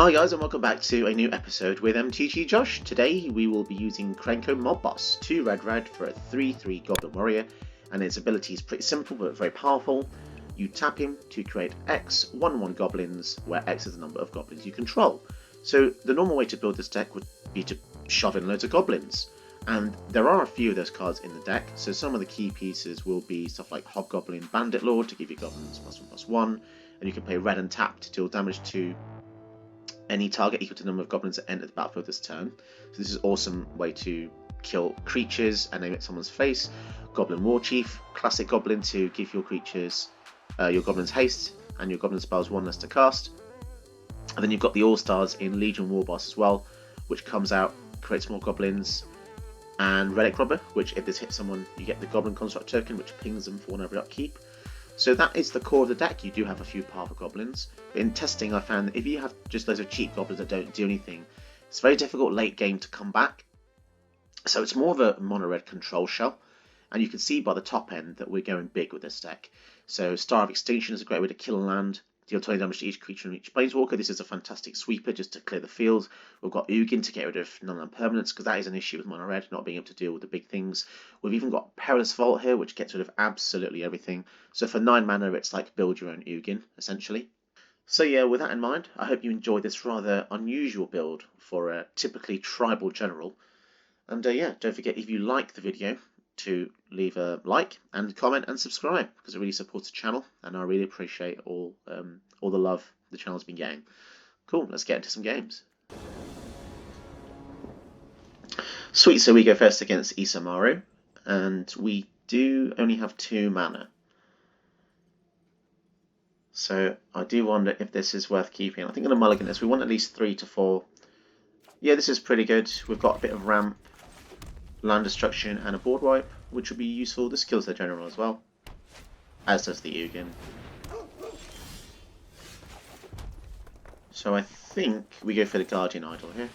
Hi guys, and welcome back to a new episode with MTG Josh. Today we will be using Krenko Mob Boss, 2 red for a 3/3 Goblin Warrior, and his ability is pretty simple but very powerful. You tap him to create X 1/1 goblins, where X is the number of goblins you control. So the normal way to build this deck would be to shove in loads of goblins, and there are a few of those cards in the deck. So some of the key pieces will be stuff like Hobgoblin Bandit Lord to give you goblins +1/+1, and you can play red and tap to deal damage to any target equal to the number of goblins that enter the battlefield this turn. So this is an awesome way to kill creatures and aim at someone's face. Goblin War Chief, classic goblin to give your creatures, your goblins haste, and your goblin spells 1 less to cast. And then you've got the All-Stars in Legion War Boss as well, which comes out, creates more goblins, and Relic Robber, which if this hits someone, you get the Goblin Construct token, which pings them for 1 every upkeep. So that is the core of the deck. You do have a few powerful goblins. But in testing, I found that if you have just loads of cheap goblins that don't do anything, it's very difficult late game to come back. So it's more of a mono-red control shell. And you can see by the top end that we're going big with this deck. So Star of Extinction is a great way to kill a land, deal 20 damage to each creature and each planeswalker. This is a fantastic sweeper just to clear the field. We've got Ugin to get rid of non-land permanents, because that is an issue with mono red, not being able to deal with the big things. We've even got Perilous Vault here, which gets rid of absolutely everything. So for 9 mana, it's like build your own Ugin, essentially. So yeah, with that in mind, I hope you enjoyed this rather unusual build for a typically tribal general. And yeah, don't forget, if you like the video, to leave a like and comment and subscribe, because it really supports the channel, and I really appreciate all the love the channel's been getting. Cool, let's get into some games. Sweet, so we go first against Isamaru, and we do only have 2 mana. So I do wonder if this is worth keeping. I think I'm going to mulligan this. We want at least 3 to 4. Yeah, this is pretty good. We've got a bit of ramp, land destruction, and a board wipe, which will be useful. This kills their general as well, as does the Ugin. So I think we go for the Guardian Idol here.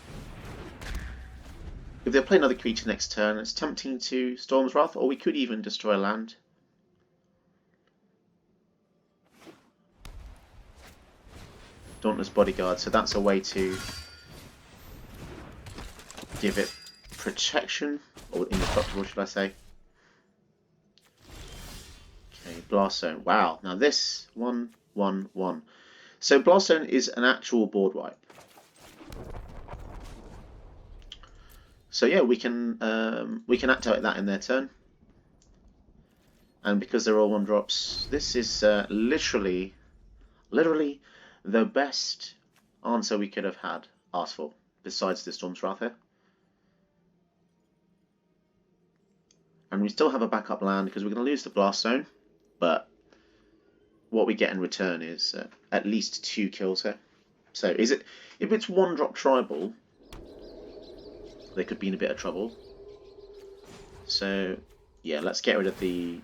If they play another creature next turn, it's tempting to Storm's Wrath, or we could even destroy a land. Dauntless Bodyguard, so that's a way to give it protection, or indestructible should I say. Okay, Blast Zone. Wow, now this 1/1/1. So Blast Zone is an actual board wipe. So yeah, we can activate that in their turn. And because they're all 1-drops, this is literally the best answer we could have asked for, besides the Storm's Wrath here. And we still have a backup land because we're going to lose the Blast Zone, but what we get in return is at least 2 kills here. So if it's 1-drop tribal, they could be in a bit of trouble. So yeah, let's get rid of the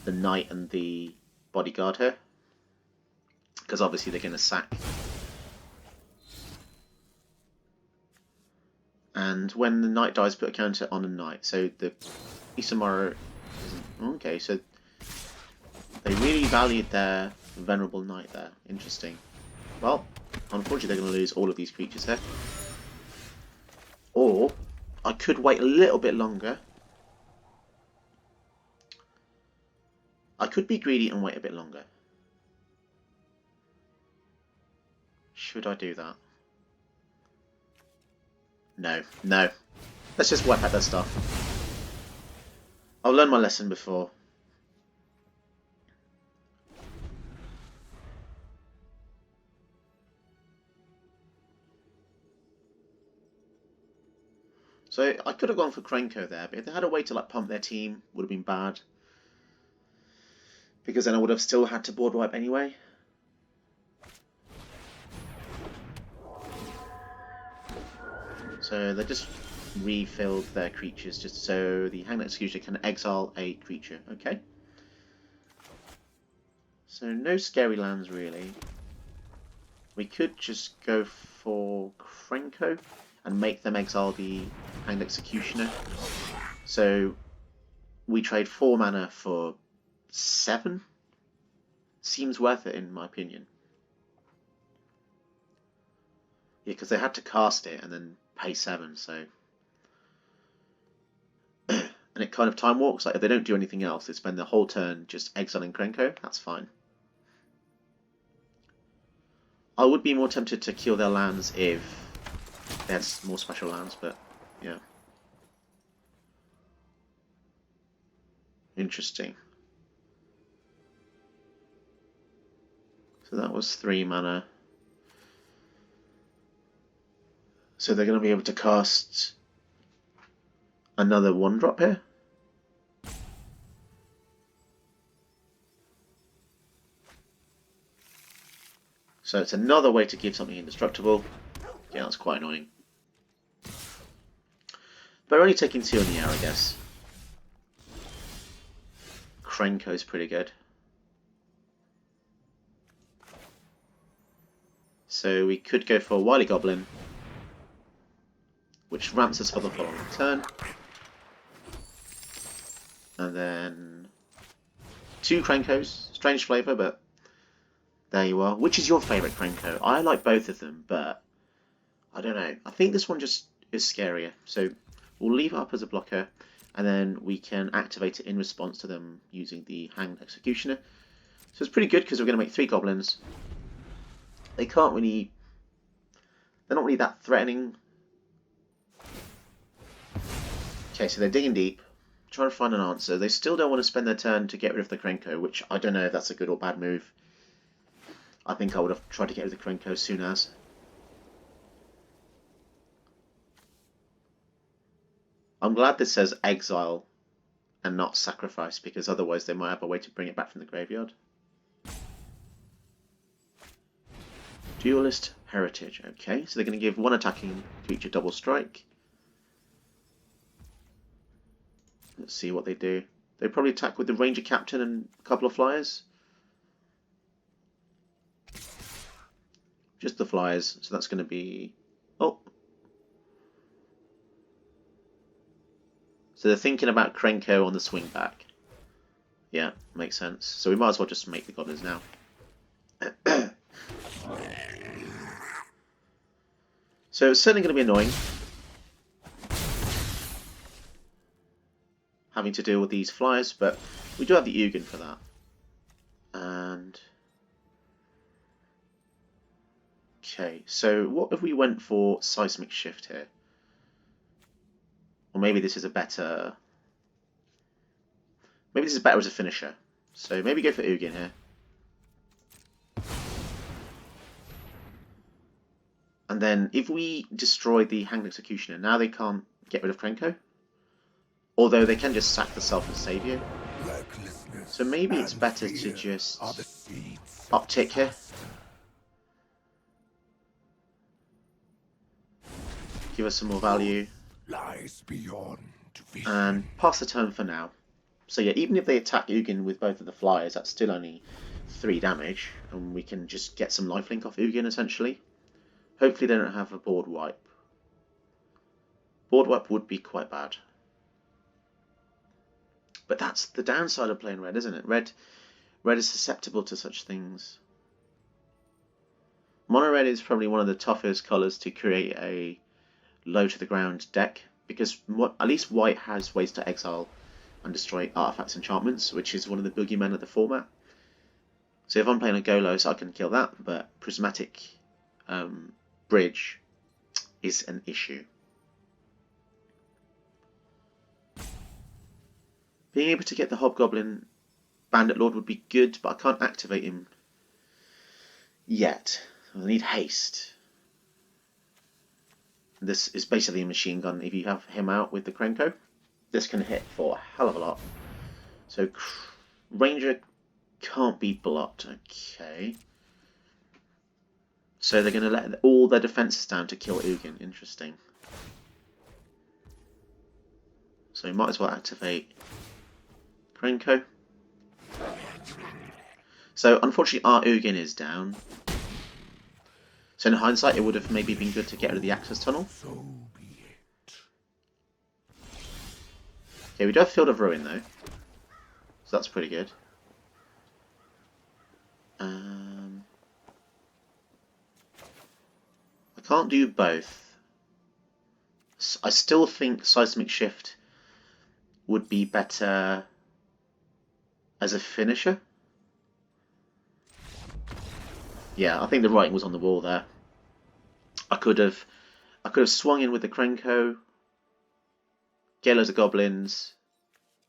Knight and the Bodyguard here, because obviously they're going to sack. And when the Knight dies, put a counter on a Knight. So the Isamaru isn't... Okay, so they really valued their Venerable Knight there. Interesting. Well, unfortunately they're going to lose all of these creatures here. Or I could wait a little bit longer. I could be greedy and wait a bit longer. Should I do that? No. Let's just wipe out that stuff. I've learned my lesson before. So I could have gone for Krenko there, but if they had a way to like pump their team, would have been bad. Because then I would have still had to board wipe anyway. So they just refilled their creatures just so the Hanged Executioner can exile a creature. Okay. So no scary lands really. We could just go for Krenko and make them exile the Hanged Executioner. So we trade 4 mana for 7. Seems worth it in my opinion. Yeah, because they had to cast it and then pay 7, so... and it kind of time walks. Like, if they don't do anything else, they spend the whole turn just exiling Krenko, that's fine. I would be more tempted to kill their lands if they had more special lands, but yeah. Interesting. So that was 3 mana. So they're going to be able to cast another 1-drop here. So it's another way to give something indestructible. Yeah, that's quite annoying. But we're only taking 2 in the air, I guess. Krenko's pretty good. So we could go for a Wily Goblin, which ramps us for the following turn. And then 2 Krenkos. Strange flavour, but there you are. Which is your favourite Krenko? I like both of them, but I don't know. I think this one just is scarier. So we'll leave it up as a blocker, and then we can activate it in response to them using the Hanged Executioner. So it's pretty good because we're going to make 3 goblins. They can't really... They're not really that threatening. Okay, so they're digging deep, trying to find an answer. They still don't want to spend their turn to get rid of the Krenko, which I don't know if that's a good or bad move. I think I would have tried to get rid of the Krenko as soon as. I'm glad this says exile and not sacrifice, because otherwise they might have a way to bring it back from the graveyard. Duelist Heritage. Okay, so they're going to give 1 attacking creature double strike. Let's see what they do. They probably attack with the Ranger Captain and a couple of flyers. Just the flyers, so that's going to be... Oh! So they're thinking about Krenko on the swing back. Yeah, makes sense. So we might as well just make the goblins now. So it's certainly going to be annoying having to deal with these flyers, but we do have the Ugin for that. And okay, so what if we went for Seismic Shift here? Or maybe this is a better... Maybe this is better as a finisher. So maybe go for Ugin here. And then if we destroy the Hanged Executioner, now they can't get rid of Krenko. Although they can just sack the Selfless Savior. So maybe it's better to just uptick here. Give us some more value. And pass the turn for now. So yeah, even if they attack Ugin with both of the flyers, that's still only 3 damage. And we can just get some lifelink off Ugin, essentially. Hopefully they don't have a board wipe. Board wipe would be quite bad. But that's the downside of playing red, isn't it? Red is susceptible to such things. Mono red is probably one of the toughest colours to create a low to the ground deck, because at least white has ways to exile and destroy artifacts and enchantments, which is one of the boogeymen of the format. So if I'm playing a Golos, I can kill that, but Prismatic Bridge is an issue. Being able to get the Hobgoblin Bandit Lord would be good, but I can't activate him yet. I need haste. This is basically a machine gun. If you have him out with the Krenko, this can hit for a hell of a lot. So Ranger can't be blocked. Okay. So they're going to let all their defences down to kill Ugin. Interesting. So we might as well activate Krenko. So unfortunately our Ugin is down. So in hindsight it would have maybe been good to get rid of the access tunnel. Okay, we do have Field of Ruin though. So that's pretty good. I can't do both. I still think Seismic Shift would be better as a finisher. Yeah, I think the writing was on the wall there. I could have swung in with the Krenko, get loads of goblins,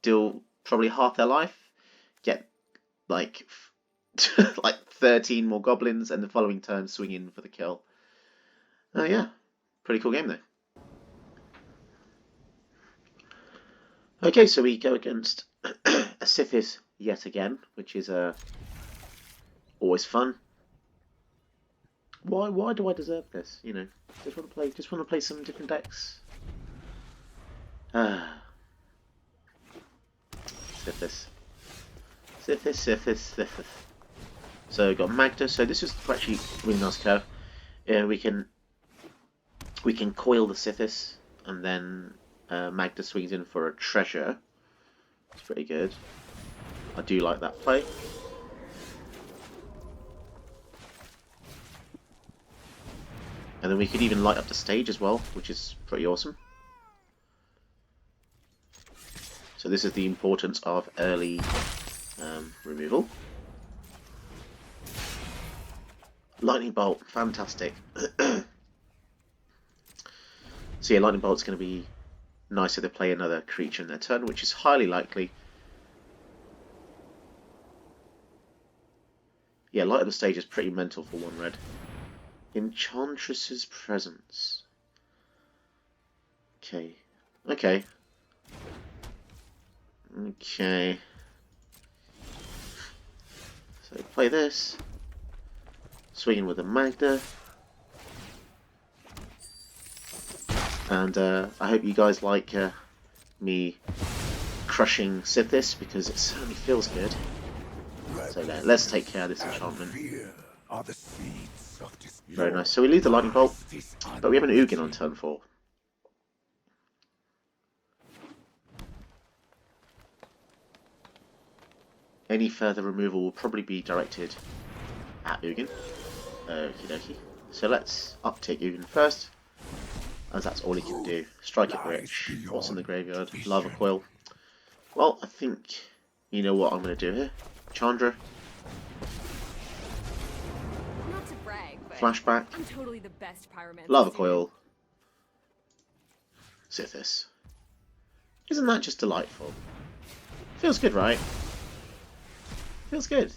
deal probably half their life, get like like 13 more goblins, and the following turn swing in for the kill. Oh yeah, pretty cool game though. Okay, so we go against a Sythis yet again, which is always fun. Why do I deserve this? You know, just want to play some different decks. Sythis. So we've got Magda. So this is actually a really nice curve. We can coil the Sythis, and then Magda swings in for a treasure. It's pretty good. I do like that play. And then we could even light up the stage as well, which is pretty awesome. So this is the importance of early removal. Lightning Bolt, fantastic. So yeah, Lightning Bolt's going to be nice if they play another creature in their turn, which is highly likely. Yeah, light up the stage is pretty mental for 1 red. Enchantress's Presence. Okay. So play this. Swing in with a Magda. And I hope you guys like me crushing Sythis, because it certainly feels good. So let's take care of this enchantment. Very nice. So we leave the Lightning Bolt, but we have an Ugin on turn 4. Any further removal will probably be directed at Ugin. Okie dokie. So let's uptake Ugin first, as that's all he can do. Strike it rich. What's in the graveyard? Lava Coil. Well, I think you know what I'm going to do here. Chandra. Not to brag, but Flashback. I'm totally the best pyromancer. Lava Coil. Sythis. Isn't that just delightful? Feels good, right? Feels good.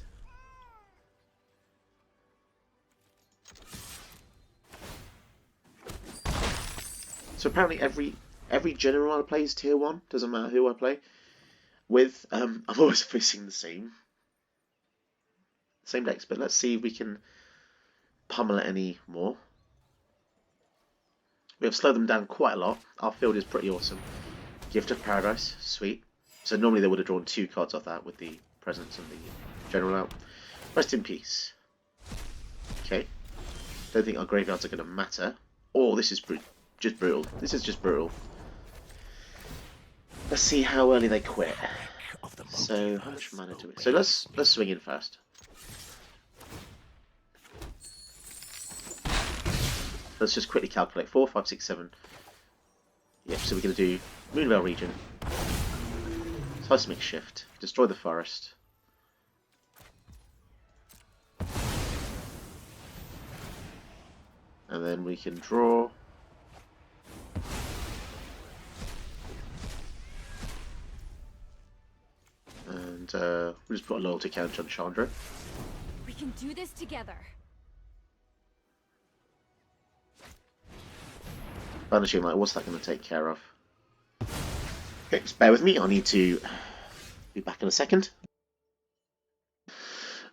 So apparently every general I play is tier 1. Doesn't matter who I play with. I'm always facing the same decks, but let's see if we can pummel it any more. We have slowed them down quite a lot. Our field is pretty awesome. Gift of Paradise, sweet. So normally they would have drawn 2 cards off that with the Presence and the General out. Rest in peace. Okay. Don't think our graveyards are going to matter. Oh, this is just brutal. This is just brutal. Let's see how early they quit. So how much mana do we? So let's swing in first. Let's just quickly calculate. 4, 5, 6, 7. Yep. So we're going to do Moonveil Region, Seismic Shift, destroy the forest. And then we can draw. And we'll just put a loyalty count on Chandra. We can do this together. Banishing Light, what's that going to take care of? Okay, just bear with me, I need to be back in a second.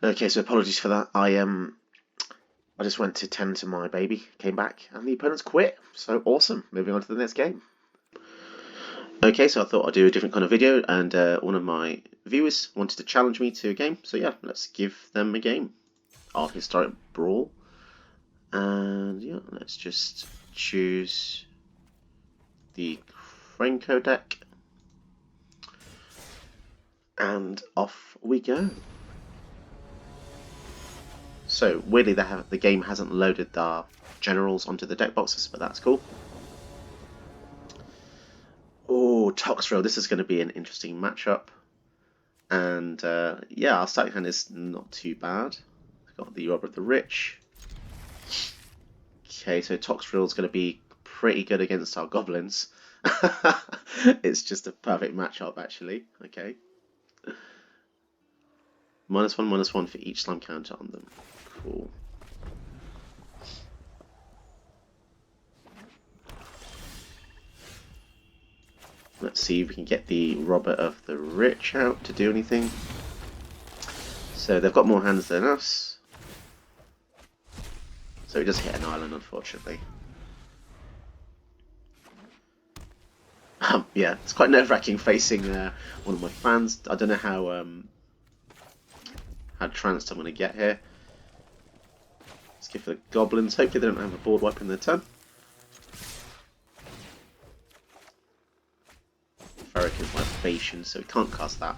Okay, so apologies for that. I just went to tend to my baby, came back, and the opponents quit. So awesome. Moving on to the next game. Okay, so I thought I'd do a different kind of video, and one of my viewers wanted to challenge me to a game. So yeah, let's give them a game of Historic Brawl. And yeah, let's just choose the Krenko deck. And off we go. So weirdly, the game hasn't loaded our generals onto the deck boxes, but that's cool. Oh, Toxrill, this is going to be an interesting matchup. And yeah, our starting hand is not too bad. We've got the Robber of the Rich. Okay, so Toxrill is going to be pretty good against our goblins. It's just a perfect matchup, actually. Okay. -1/-1 for each slime counter on them. Cool. Let's see if we can get the Robber of the Rich out to do anything. So they've got more hands than us. So he does hit an island, unfortunately. Yeah, it's quite nerve-wracking facing one of my fans. I don't know how tranced I'm going to get here. Let's go for the goblins. Hopefully they don't have a board wipe in their turn. Ferric is libation, so we can't cast that.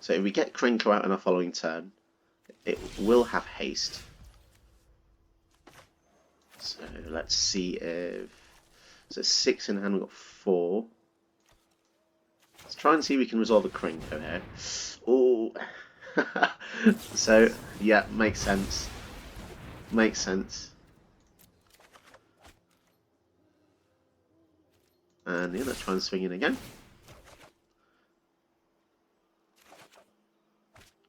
So if we get Krenko out in our following turn, it will have haste. So let's see if... So 6 in hand, we've got 4. Let's try and see if we can resolve a Krenko here. Oh, so yeah, makes sense. Makes sense. And yeah, let's try and swing in again.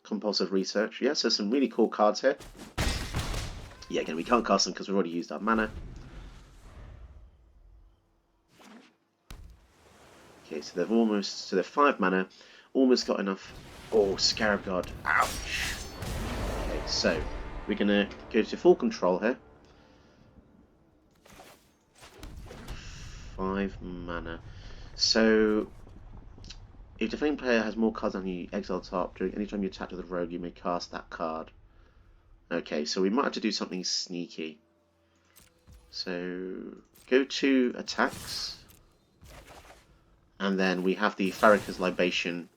Compulsive Research. Yeah, so some really cool cards here. Yeah, again, we can't cast them because we've already used our mana. Okay, so they're 5 mana, almost got enough. Oh, Scarab God. Ouch. Okay, so we're gonna go to full control here. 5 mana. So if the defending player has more cards than you, exile top. During any time you attack with a rogue, you may cast that card. Okay, so we might have to do something sneaky. So go to attacks, and then we have the Farrakhan's Libation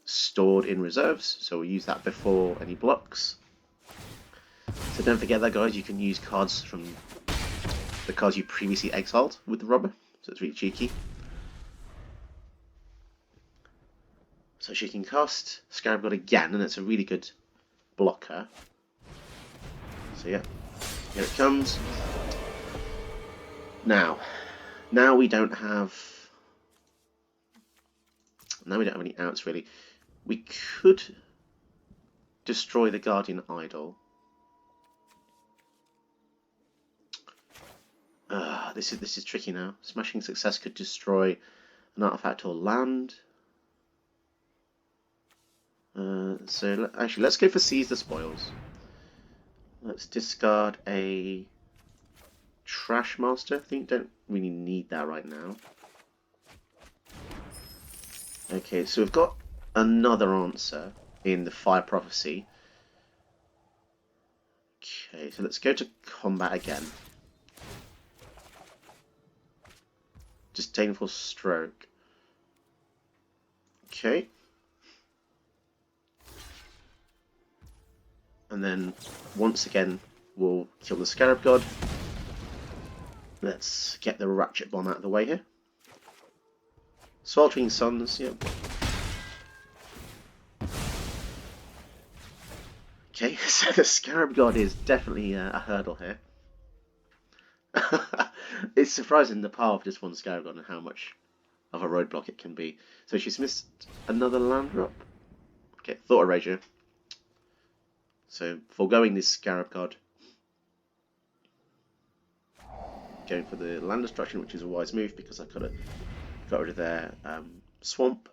stored in reserves, so we'll use that before any blocks. So don't forget that, guys, you can use cards from the cards you previously exiled with the robber, so it's really cheeky. So she can cast Scarab God again, and it's a really good blocker. So yeah, here it comes. Now we don't have any outs really. We could destroy the Guardian Idol. This is tricky now. Smashing Success could destroy an artifact or land. So actually, let's go for Seize the Spoils. Let's discard a Trash Master. I think don't really need that right now. Okay, so we've got another answer in the Fire Prophecy. Okay, so let's go to combat again. Disdainful Stroke. Okay. And then, once again, we'll kill the Scarab God. Let's get the Ratchet Bomb out of the way here. Sweltering Suns, yep. Okay, so the Scarab God is definitely a hurdle here. It's surprising the power of just one Scarab God and how much of a roadblock it can be. So she's missed another land drop. Okay, Thought Erasure. So foregoing this Scarab God. Going for the land destruction, which is a wise move because I could have got rid of their swamp.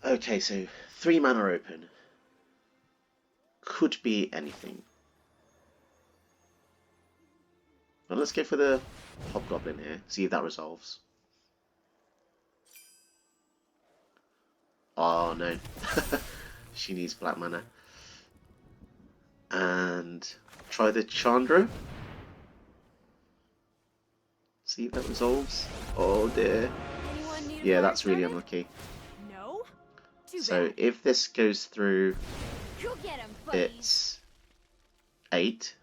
Okay, so 3 mana open. Could be anything. Well, let's go for the Hobgoblin here, see if that resolves. Oh no, she needs black mana. And try the Chandra. See if that resolves. Oh dear. Anyone need a Yeah, fire that's really started? unlucky. No? Too So bad. if this goes through, Go get him, buddy. it's 8.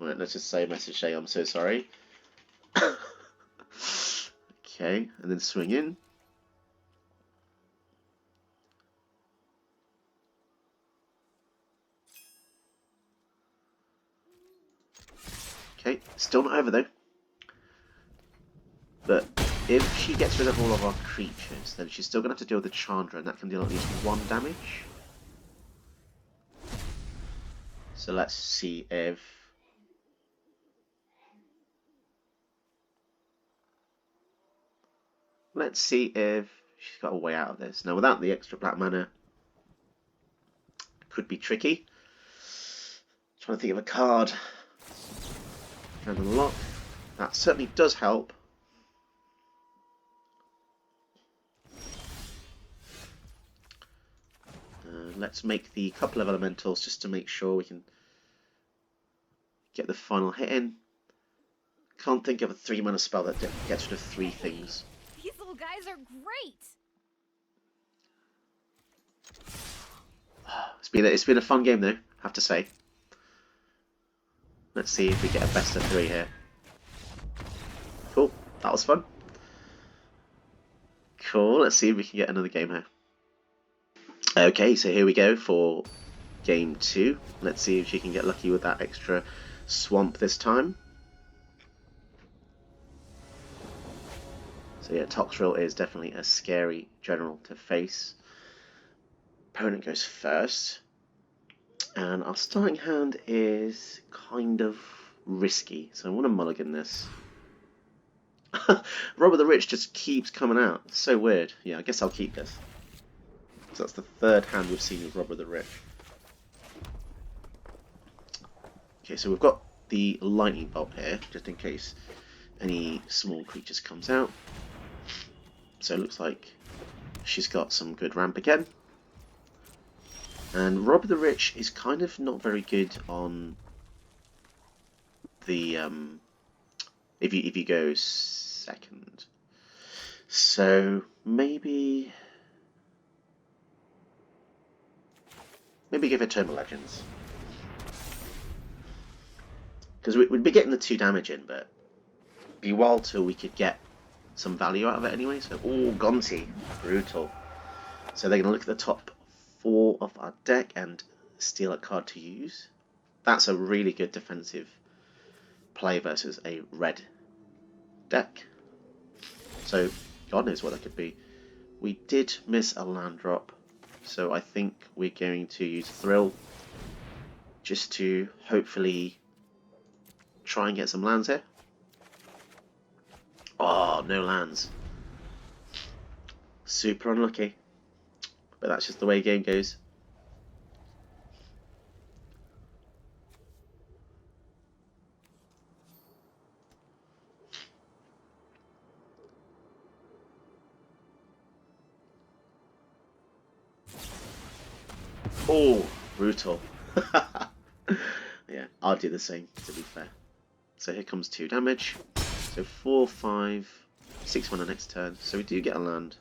Right, let's just say message saying I'm so sorry. Okay, and then swing in. Okay, still not over though. But if she gets rid of all of our creatures, then she's still going to have to deal with the Chandra, and that can deal at least 1 damage. So let's see if... Let's see if she's got a way out of this. Now, without the extra black mana, it could be tricky. Trying to think of a card. And unlock. That certainly does help. Let's make the couple of elementals just to make sure we can get the final hit in. Can't think of a 3 mana spell that gets rid of 3 things. These little guys are great. It's been a fun game though, I have to say. Let's see if we get a best of 3 here. Cool, that was fun. Cool, let's see if we can get another game here. Okay, so here we go for game 2. Let's see if she can get lucky with that extra swamp this time. So yeah, Toxrill is definitely a scary general to face. Opponent goes first. And our starting hand is kind of risky, so I want to mulligan this. Rob of the Rich just keeps coming out. It's so weird. Yeah, I guess I'll keep this. So that's the 3rd hand we've seen with Rob of the Rich. Okay, so we've got the lightning bolt here, just in case any small creatures comes out. So it looks like she's got some good ramp again. And Rob the Rich is kind of not very good on the if you go second. So maybe give it Tome of Legends. Because we'd be getting the 2 damage in, but it'd be a while till we could get some value out of it anyway. So, oh, Gonti, brutal. So they're going to look at the top 4 of our deck and steal a card to use. That's a really good defensive play versus a red deck. So, God knows what that could be. We did miss a land drop, so I think we're going to use Thrill just to hopefully try and get some lands here. Oh, no lands. Super unlucky. But that's just the way the game goes. Oh, brutal. Yeah, I'll do the same, to be fair. So here comes 2 damage. So 4, 5, 6 mana next turn. So we do get a land.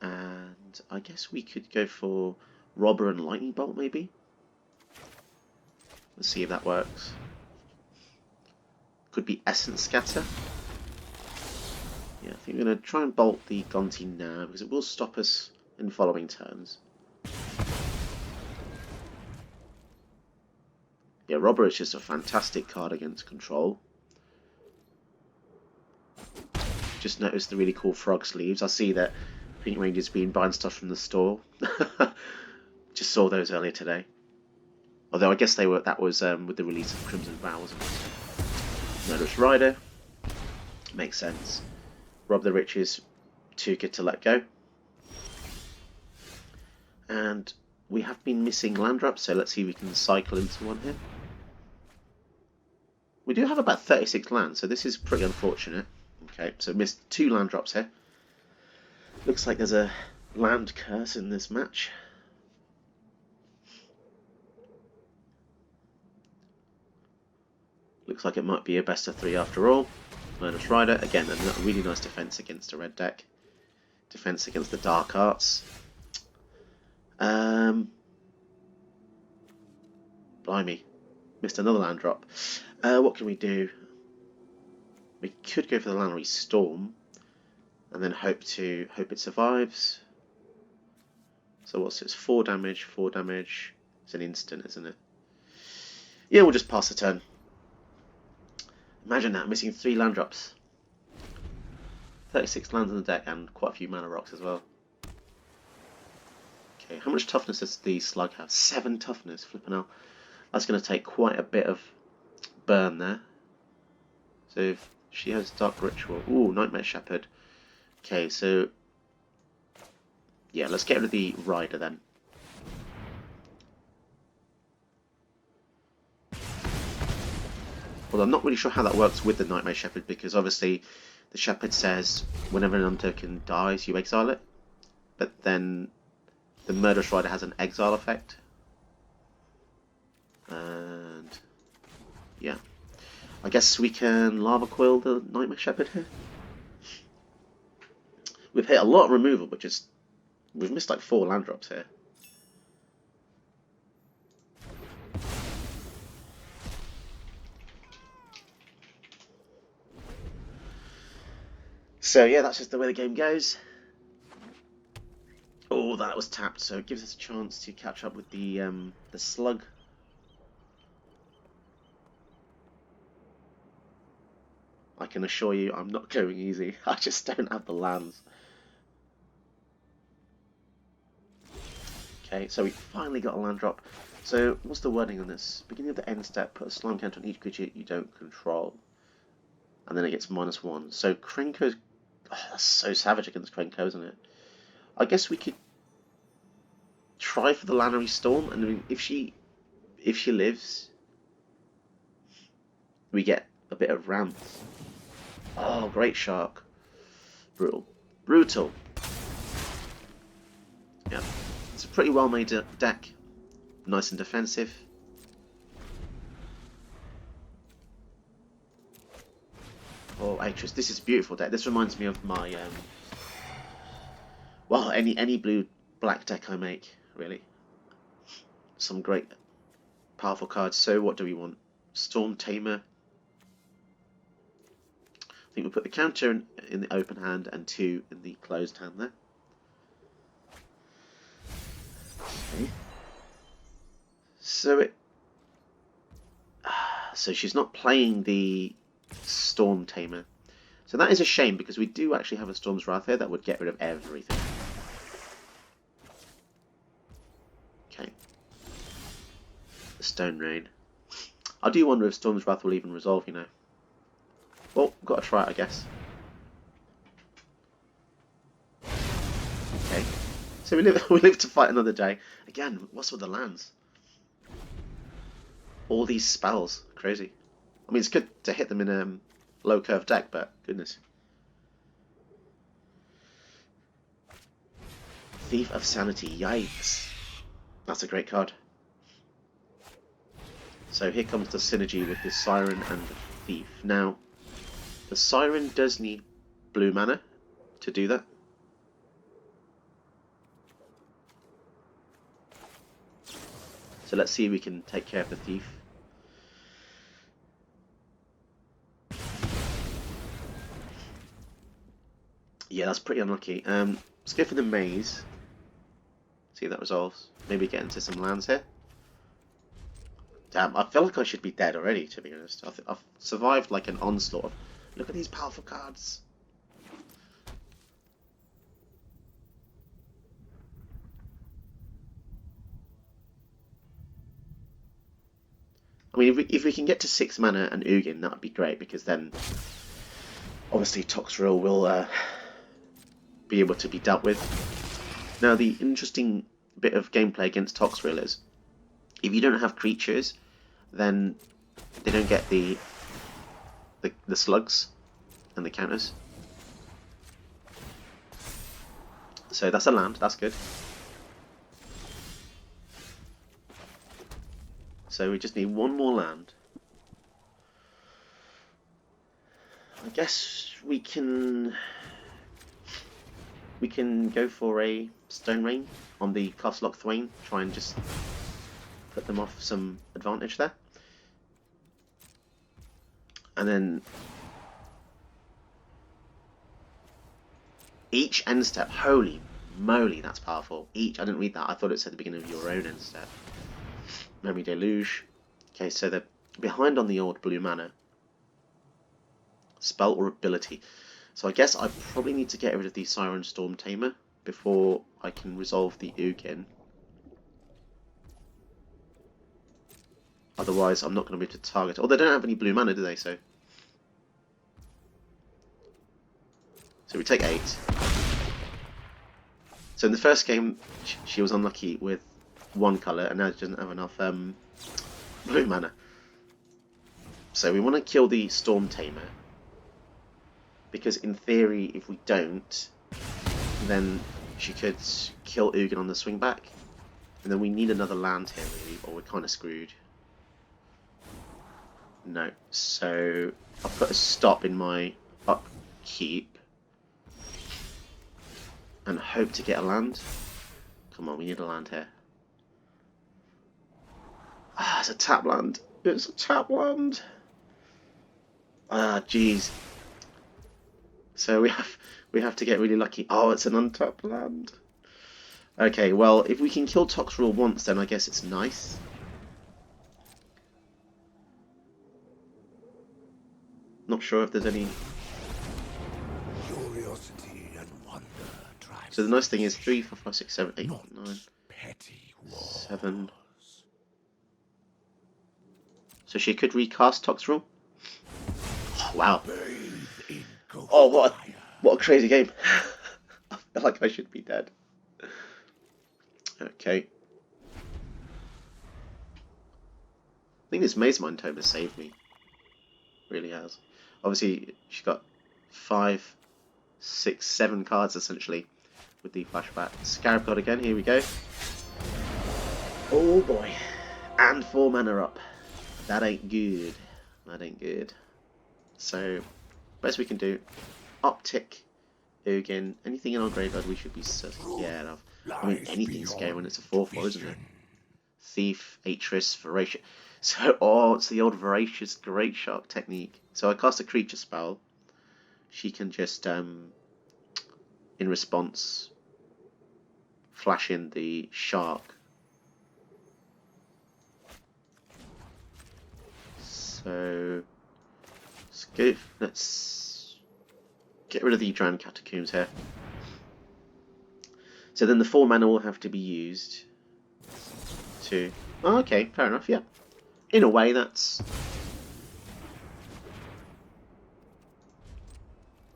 And I guess we could go for Robber and Lightning Bolt, maybe? Let's see if that works. Could be Essence Scatter. Yeah, I think we're going to try and bolt the Gonti now, because it will stop us in following turns. Yeah, Robber is just a fantastic card against control. Just noticed the really cool frog sleeves. I see that Pink Ranger's been buying stuff from the store. Just saw those earlier today. Although I guess that was with the release of Crimson Vow, wasn't it? Murderous Rider. Makes sense. Rob the Rich is too good to let go. And we have been missing land drops, so let's see if we can cycle into one here. We do have about 36 lands, so this is pretty unfortunate. Okay, so missed 2 land drops here. Looks like there's a land curse in this match. Looks like it might be a best of 3 after all. Murderous Rider, again, a really nice defense against a red deck. Defense against the dark arts. Blimey, missed another land drop. What can we do? We could go for the Lannery Storm, and then hope it survives. So what's it? It's 4 damage, 4 damage. It's an instant, isn't it? Yeah, we'll just pass the turn. Imagine that, missing 3 land drops. 36 lands on the deck and quite a few mana rocks as well. Okay, how much toughness does the slug have? 7 toughness, flipping out. That's going to take quite a bit of burn there. So if she has Dark Ritual. Ooh, Nightmare Shepherd. Okay, so yeah, let's get rid of the Rider then. Well, I'm not really sure how that works with the Nightmare Shepherd, because obviously the Shepherd says whenever an untoken dies, you exile it. But then the Murderous Rider has an exile effect. And yeah, I guess we can Lava Coil the Nightmare Shepherd here. We've hit a lot of removal, but just we've missed like 4 land drops here. So yeah, that's just the way the game goes. Oh, that was tapped, so it gives us a chance to catch up with the slug. I can assure you, I'm not going easy. I just don't have the lands. Okay, so we finally got a land drop. So what's the wording on this? Beginning of the end step, put a slime counter on each creature you don't control, and then it gets -1. So Krenko's, oh, that's so savage against Krenko, isn't it? I guess we could try for the Lannery Storm, and I mean, if she lives, we get a bit of ramp. Oh, great shark. Brutal. Brutal. Yeah. It's a pretty well made deck. Nice and defensive. Oh, Actress, this is a beautiful deck. This reminds me of my well, any blue black deck I make, really. Some great powerful cards. So what do we want? Storm Tamer. I think we'll put the counter in the open hand and 2 in the closed hand there. Okay. So she's not playing the Storm Tamer. So that is a shame, because we do actually have a Storm's Wrath here that would get rid of everything. Okay. The Stone Rain. I do wonder if Storm's Wrath will even resolve, you know. Well, got to try it, I guess. Okay. So we live to fight another day. Again, what's with the lands? All these spells, crazy. I mean, it's good to hit them in a low curve deck, but goodness. Thief of Sanity, yikes. That's a great card. So here comes the synergy with the Siren and the Thief. Now, the Siren does need blue mana to do that. So let's see if we can take care of the Thief. Yeah, that's pretty unlucky. Let's go for the Maze. See if that resolves. Maybe get into some lands here. Damn, I feel like I should be dead already, to be honest. I've survived like an onslaught. Look at these powerful cards. I mean, if we can get to 6 mana and Ugin, that would be great, because then obviously Toxrill will be able to be dealt with. Now, the interesting bit of gameplay against Toxrill is, if you don't have creatures, then they don't get the slugs and the counters. So that's a land, that's good. So we just need 1 more land. I guess we can go for a Stone Rain on the Castle Lock Thwain. Try and just put them off some advantage there. And then each end step, holy moly, that's powerful. Each, I didn't read that, I thought it said the beginning of your own end step. Memory Deluge. Okay, so they're behind on the old blue mana. Spell or ability. So I guess I probably need to get rid of the Siren Storm Tamer before I can resolve the Ugin. Otherwise, I'm not going to be able to target. Oh, they don't have any blue mana, do they? So we take 8. So in the first game, she was unlucky with one colour, and now she doesn't have enough blue mana. So we want to kill the Storm Tamer, because in theory, if we don't, then she could kill Ugin on the swing back, and then we need another land here, really, or we're kind of screwed. No, so I'll put a stop in my upkeep and hope to get a land. Come on, we need a land here. Ah, it's a tap land. It's a tap land. Ah, jeez. So we have to get really lucky. Oh, it's an untapped land. Okay, well, if we can kill Toxrill once, then I guess it's nice. Not sure if there's any. Curiosity and wonder drives. So the nice thing is 3, 4, 5, 6, 7, 8, Not 9, petty wars. 7. So she could recast Toxrill. Oh, wow. Oh, what a crazy game. I feel like I should be dead. Okay. I think this Maze Mind Tome has saved me. Really has. Obviously, she got 5, 6, 7 cards essentially with the flashback. Scarab God again, here we go. Oh boy. And 4 mana up. That ain't good. That ain't good. So, best we can do, uptick Ugin. Anything in our graveyard we should be scared of. I mean, anything's scary when it's a 4/4, isn't it? Thief, Atris, Voracious. So, oh, it's the old Voracious Great Shark technique. So I cast a creature spell. She can just, in response, flash in the shark. So let's get rid of the Drowned Catacombs here. So then the 4 mana will have to be used to... Oh, okay, fair enough, yeah. In a way, that's...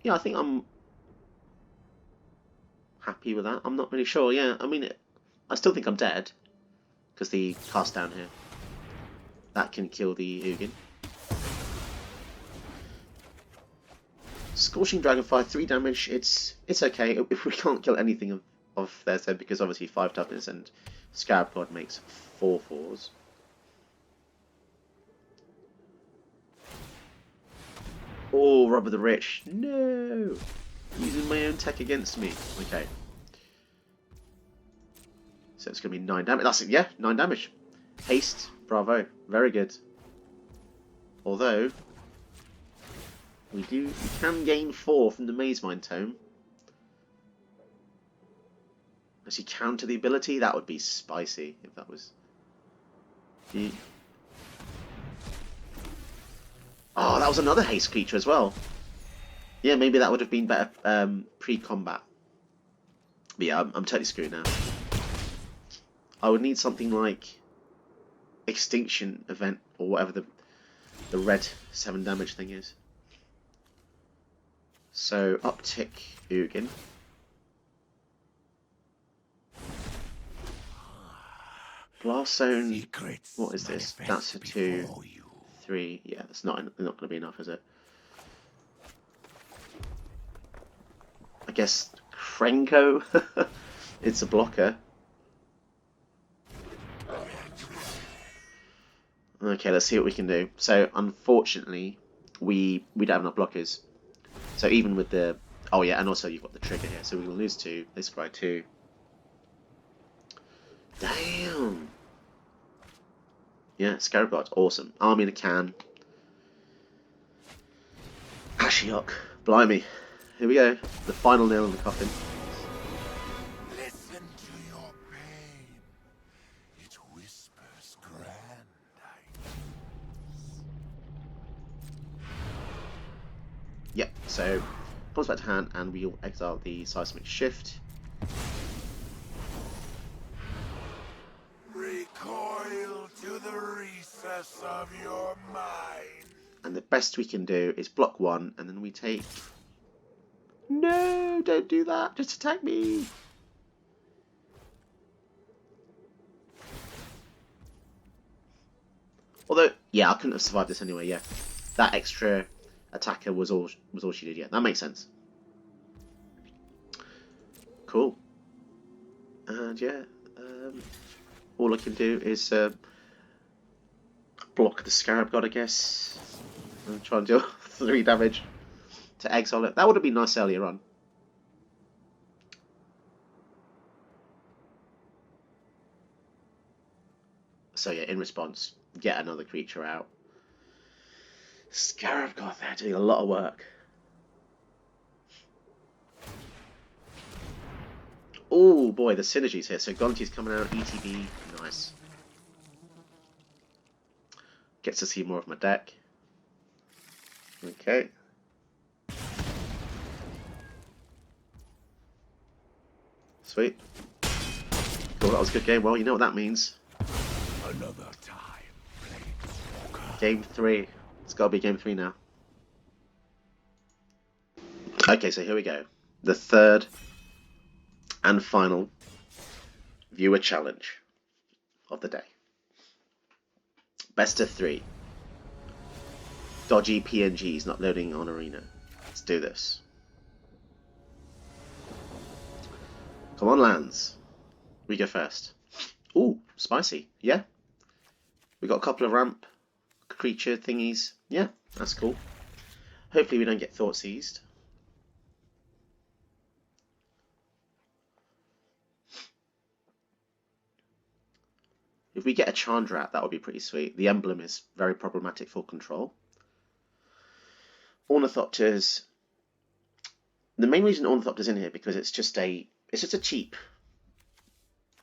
Yeah, I think I'm happy with that. I'm not really sure, yeah. I mean, I still think I'm dead, because the cast down here. That can kill the Ugin. Scorching Dragonfire, 3 damage, it's okay. If we can't kill anything of theirs then, because obviously 5 toughness and Scarab God makes 4 4s. Oh, Rob of the Rich. No! Using my own tech against me. Okay. So it's going to be 9 damage. That's it, yeah, 9 damage. Haste, bravo. Very good. Although, we can gain 4 from the Maze Mind Tome. Does he counter the ability? That would be spicy if that was... Oh, that was another haste creature as well. Yeah, maybe that would have been better pre-combat. But yeah, I'm totally screwed now. I would need something like Extinction Event or whatever the red 7 damage thing is. So uptick Ugin. Blast Zone. What is this? That's a 2, 3. Yeah, that's not going to be enough, is it? I guess Krenko. It's a blocker. Okay, let's see what we can do. So, unfortunately, we don't have enough blockers. So even with the... Oh yeah, and also you've got the trigger here. So we're going to lose 2. They supply 2. Damn! Yeah, Scarab God's awesome. Army in a can. Ashiok. Blimey. Here we go. The final nail in the coffin. Listen to your pain. It whispers grand ideas. Yep, so comes back to hand and we'll exile the seismic shift. Recoil to the recess of your mind. And the best we can do is block 1 and then we take... No, don't do that. Just attack me. Although, yeah, I couldn't have survived this anyway, yeah. That extra attacker was all she did, yeah. That makes sense. Cool. And yeah, all I can do is block the Scarab God, I guess. And try and deal 3 damage to exile it. That would have been nice earlier on. So yeah, in response, get another creature out. Scarab God, they're doing a lot of work. Oh boy, the synergies here. So Gonti's coming out, ETB, nice. Gets to see more of my deck. Okay. Sweet. Cool, that was a good game. Well, you know what that means. Another time, Planeswalker. Game 3. It's got to be game 3 now. Okay, so here we go. The third and final viewer challenge of the day. Best of 3. Dodgy PNGs not loading on Arena. Let's do this. Come on, lands. We go first. Ooh, spicy. Yeah. We got a couple of ramp creature thingies. Yeah, that's cool. Hopefully we don't get thought seized. If we get a Chandrat, that would be pretty sweet. The emblem is very problematic for control. Ornithopters. The main reason Ornithopter's in here because it's just a cheap.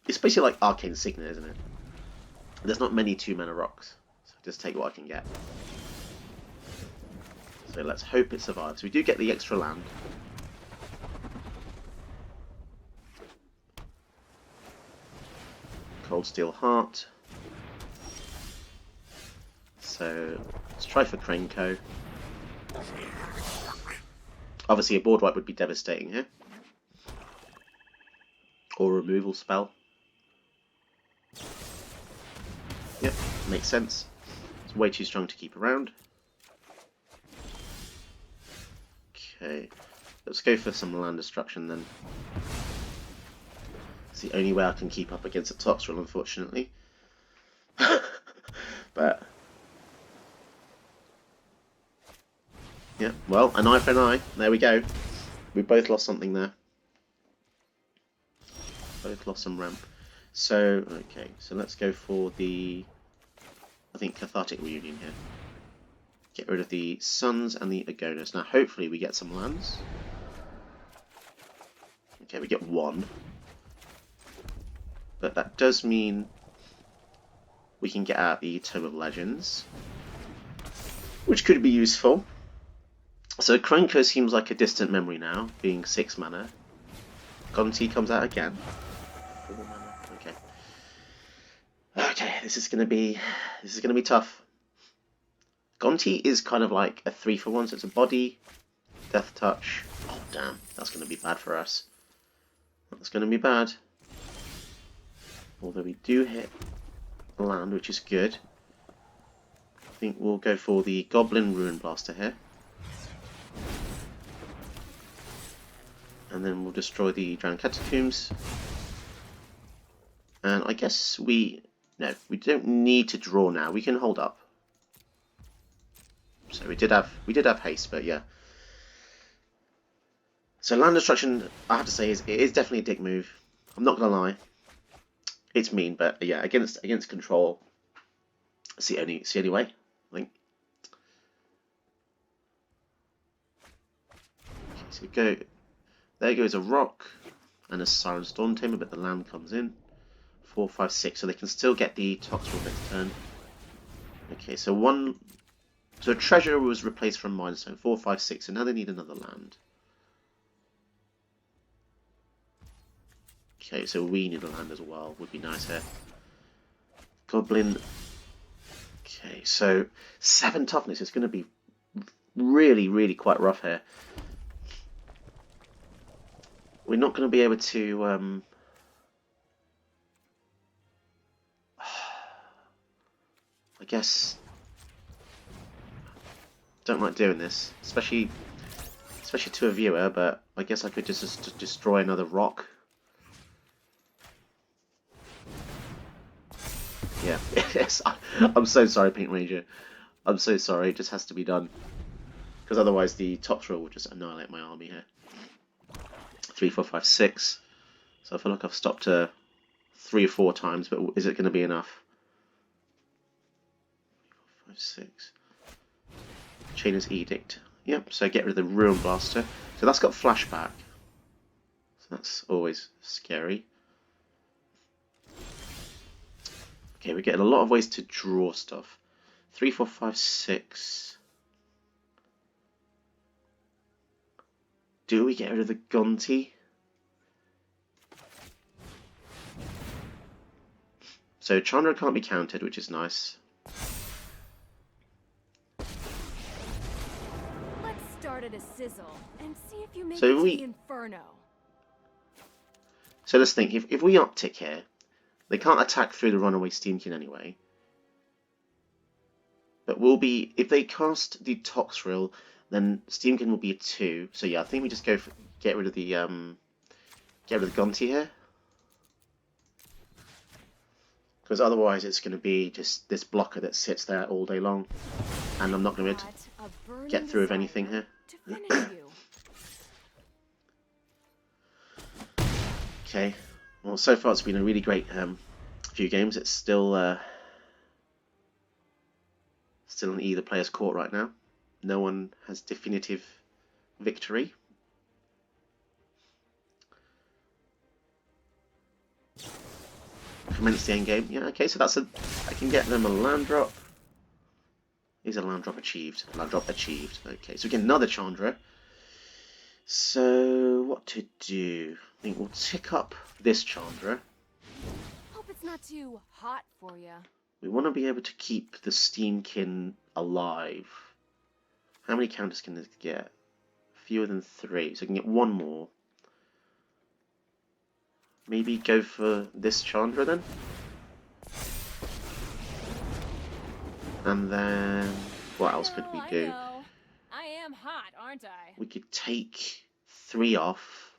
It's basically like Arcane Signet, isn't it? There's not many 2-mana rocks, so just take what I can get. So let's hope it survives. We do get the extra land. Cold Steel Heart. So let's try for Krenko. Obviously a board wipe would be devastating here. Or removal spell. Yep, makes sense. It's way too strong to keep around. Okay, let's go for some land destruction then. It's the only way I can keep up against a Toxtrol, unfortunately. But yeah, well, an eye for an eye. There we go. We both lost something there. Both lost some ramp. So, okay, so let's go for the, I think, Cathartic Reunion here. Get rid of the Suns and the Agonas. Now, hopefully we get some lands. Okay, we get 1. But that does mean we can get out the Tome of Legends, which could be useful. So Krenko seems like a distant memory now, being 6 mana. Gonti comes out again. 4 mana. Okay. Okay, this is gonna be tough. Gonti is kind of like a 3-for-1, so it's a body, death touch. Oh damn, that's gonna be bad for us. That's gonna be bad. Although we do hit land, which is good. I think we'll go for the Goblin Ruin Blaster here. And then we'll destroy the Drowned Catacombs. And I guess we don't need to draw now. We can hold up. So we did have haste, but yeah. So land destruction, I have to say, it is definitely a dick move. I'm not gonna lie. It's mean, but yeah, against control, it's the only way, I think. Okay, so we go. There goes a rock and a Siren Storm Tamer, but the land comes in. 4, 5, 6, so they can still get the Toxrill next turn. Okay, so a treasure was replaced from Mindstone. 4, 5, 6, so now they need another land. Okay, so we need a land as well. Would be nice here. Goblin. Okay, so 7 toughness is going to be really, really quite rough here. We're not going to be able to. I guess. Don't like doing this, especially to a viewer. But I guess I could just destroy another rock. Yeah, yes. I'm so sorry, Pink Ranger. I'm so sorry. It just has to be done. Because otherwise the Toxrill will just annihilate my army here. 3, 4, 5, 6. So I feel like I've stopped 3 or 4 times, but is it going to be enough? 5, 6. Chainer's Edict. Yep, so get rid of the Ruin Blaster. So that's got flashback. So that's always scary. Okay, we're getting a lot of ways to draw stuff. 3, 4, 5, 6. Do we get rid of the Gonti? So Chandra can't be countered, which is nice. Let's start at a sizzle and see if you make So it to we- the Inferno. So let's think, if we uptick here, they can't attack through the runaway Steamkin anyway. But we'll be, if they cast the Toxrill, then Steamkin will be a 2. So yeah, I think we just go for, get rid of the Gonti here. Because otherwise it's going to be just this blocker that sits there all day long. And I'm not going to be able to get through with anything here. To finish you. Okay, well so far it's been a really great few games. It's still in either player's court right now. No one has definitive victory. Commence the end game. Yeah, okay, so that's I can get them a land drop. Is a land drop achieved? Land drop achieved. Okay, so we get another Chandra. So what to do? I think we'll tick up this Chandra. Hope it's not too hot for you. We want to be able to keep the Steamkin alive. How many counters can this get? Fewer than 3, so I can get 1 more. Maybe go for this Chandra then? And then what else could we do? I know. I am hot, aren't I? We could take 3 off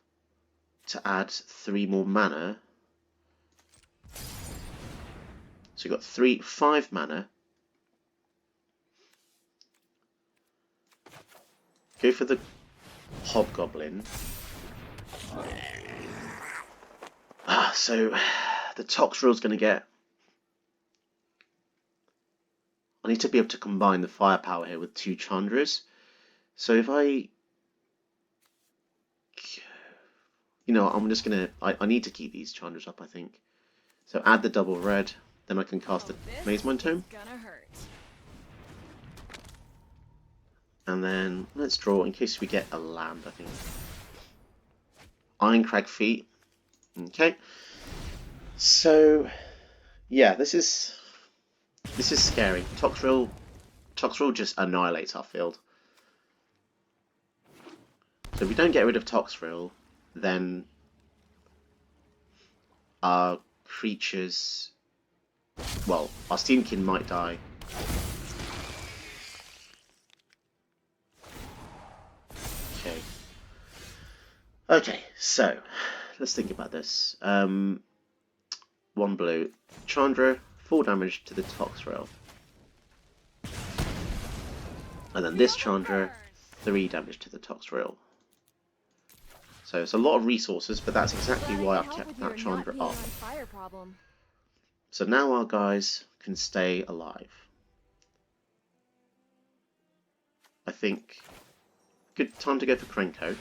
to add 3 more mana. So we've got 5 mana. Go for the Hobgoblin. So the Toxrill's going to get... I need to be able to combine the firepower here with 2 Chandras. So if I... You know, I'm just going to... I need to keep these Chandras up, I think. So add the double red, then I can cast the Maze Mind Tome. Gonna hurt. And then let's draw in case we get a land, I think. Ironcrag Feet. Okay. So yeah, this is scary. Toxrill just annihilates our field. So if we don't get rid of Toxrill, then our creatures, well, our Steamkin might die. Okay, so let's think about this. 1 blue. Chandra, 4 damage to the Toxrill. And then this Chandra, 3 damage to the Toxrill. So it's a lot of resources, but that's exactly Glad I why can I've help kept with that your not Chandra being up. on fire problem. So now our guys can stay alive. I think good time to go for Krenko.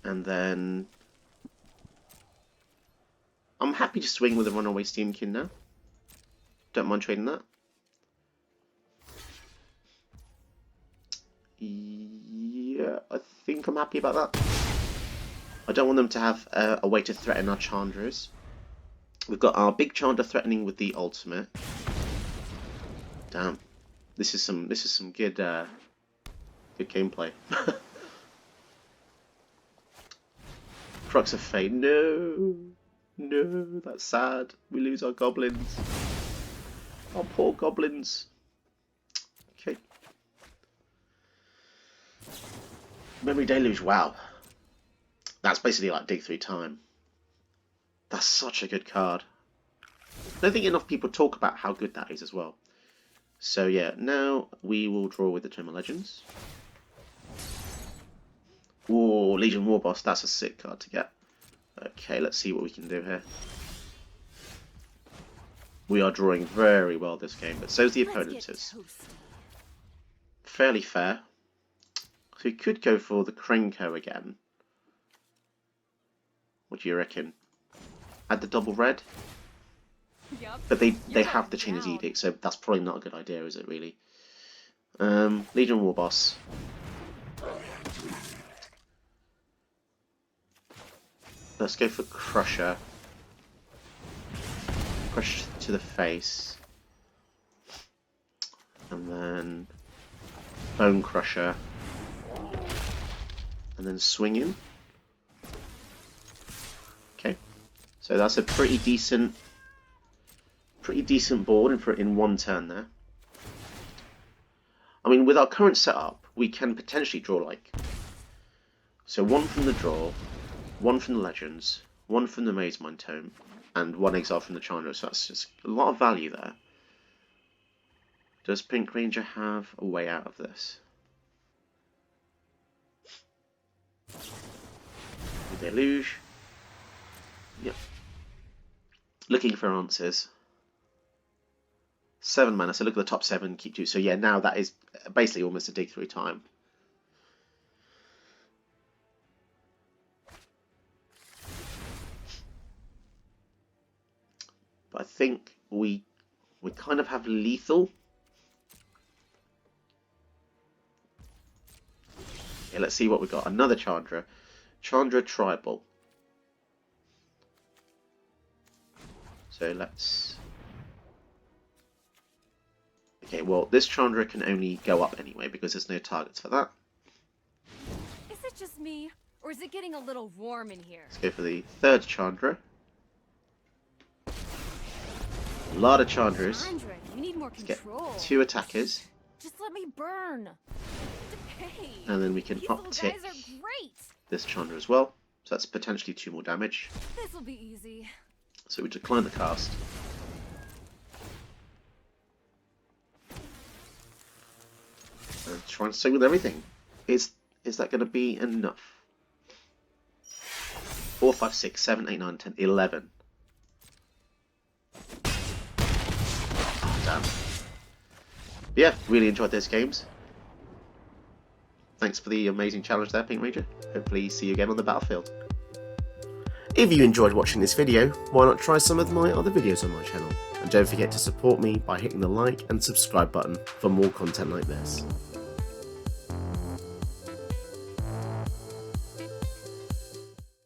And then I'm happy to swing with a runaway Steamkin now. Don't mind trading that. Yeah, I think I'm happy about that. I don't want them to have a way to threaten our Chandras. We've got our big Chandra threatening with the ultimate. Damn, this is some good good gameplay. Crux of Fate. No, no, that's sad. We lose our goblins. Our poor goblins. Okay. Memory Deluge. Wow. That's basically like dig through time. That's such a good card. I don't think enough people talk about how good that is as well. So yeah, now we will draw with the Tome of Legends. Whoa, Legion War Boss, that's a sick card to get. Okay, let's see what we can do here. We are drawing very well this game, but so's the opponent is. Fairly fair. So we could go for the Krenko again. What do you reckon? Add the double red? Yep. But they have the Chainer's Edict, so that's probably not a good idea, is it really? Legion War Boss. Let's go for Crusher. Crush to the face. And then Bone Crusher. And then Swinging. Okay. So that's a pretty decent board in one turn there. I mean, with our current setup, we can potentially draw like... So one from the draw, one from the Legends, one from the Maze Mind Tome, and one exile from the Chandra, so that's just a lot of value there. Does Pink Ranger have a way out of this? Deluge. Yep. Looking for answers. 7 mana, so look at the top 7, keep 2. So yeah, now that is basically almost a dig through time. But I think we kind of have lethal. Yeah, let's see what we got. Another Chandra. Chandra Tribal. So let's... Okay, well, this Chandra can only go up anyway because there's no targets for that. Is it just me, or is it getting a little warm in here? Let's go for the third Chandra. A lot of Chandras. Chandra, you need more control. Get 2 attackers. Just let me burn. Hey, And then we can these uptick little guys are great. this Chandra as well. So that's potentially 2 more damage. This will be easy. So we decline the cast. And try and stay with everything. Is that going to be enough? 4, 5, 6, 7, 8, 9, 10, 11. Oh, damn. But yeah, really enjoyed those games. Thanks for the amazing challenge there, Pink Ranger. Hopefully see you again on the battlefield. If you enjoyed watching this video, why not try some of my other videos on my channel? And don't forget to support me by hitting the like and subscribe button for more content like this.